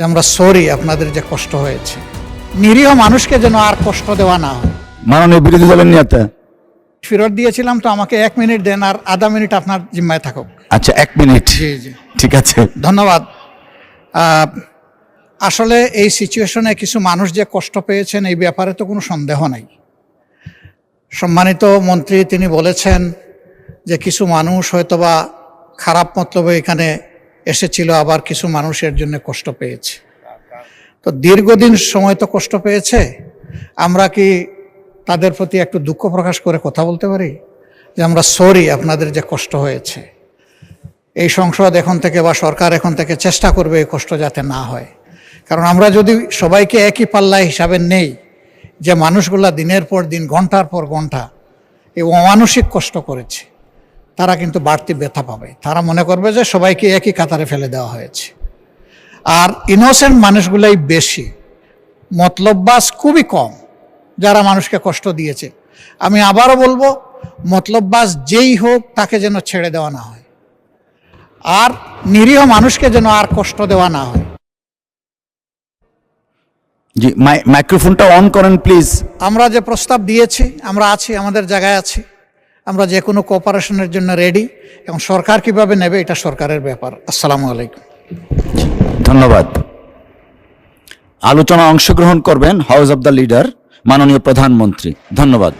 যে আমরা সরি আপনাদের যে কষ্ট হয়েছে, নিরীহ মানুষকে যেন আর কষ্ট দেওয়া না হয়। মাননীয় বিরোধী দলের নেতা, ফেরত দিয়েছিলাম তো, আমাকে 1 মিনিট দেন, আর আধা মিনিট আপনার জিম্মায় থাকুক। আচ্ছা 1 মিনিট, জি জি, ঠিক আছে। ধন্যবাদ। আসলে এই সিচুয়েশনে কিছু মানুষ যে কষ্ট পেয়েছেন এই ব্যাপারে তো কোনো সন্দেহ নাই। সম্মানিত মন্ত্রী তিনি বলেছেন যে কিছু মানুষ হয়তোবা খারাপ মতলবে এখানে এসেছিল, আবার কিছু মানুষের জন্য কষ্ট পেয়েছে। তো দীর্ঘদিন সময় তো কষ্ট পেয়েছে, আমরা কি তাদের প্রতি একটু দুঃখ প্রকাশ করে কথা বলতে পারি যে আমরা সরি আপনাদের যে কষ্ট হয়েছে। এই সংসদ এখন থেকে বা সরকার এখন থেকে চেষ্টা করবে এই কষ্ট যাতে না হয়। কারণ আমরা যদি সবাইকে একই পাল্লায় হিসাবে নেই, যে মানুষগুলা দিনের পর দিন ঘন্টার পর ঘন্টা এই অমানসিক কষ্ট করেছে, তারা কিন্তু বাড়তি ব্যথা পাবে। তারা মনে করবে যে সবাইকে একই কাতারে ফেলে দেওয়া হয়েছে। আর ইনোসেন্ট মানুষগুলাই বেশি, মতলববাজ খুবই কম যারা মানুষকে কষ্ট দিয়েছে। আমি আবারও বলবো, মতলববাজ যেই হোক তাকে যেন ছেড়ে দেওয়া না হয়, আর নিরীহ মানুষকে যেন আর কষ্ট দেওয়া না হয়। জি, মাইক্রোফোনটা অন করেন প্লিজ। আমরা যে প্রস্তাব দিয়েছি, আমরা আছি, আমাদের জায়গায় আছি, আমরা যে কোনো কোঅপারেশনের জন্য রেডি, এবং সরকার কিভাবে নেবে এটা সরকারের ব্যাপার। আসসালামু আলাইকুম। ধন্যবাদ। আলোচনা অংশগ্রহণ করবেন হাউস অব দ্য লিডার মাননীয় প্রধানমন্ত্রী। ধন্যবাদ।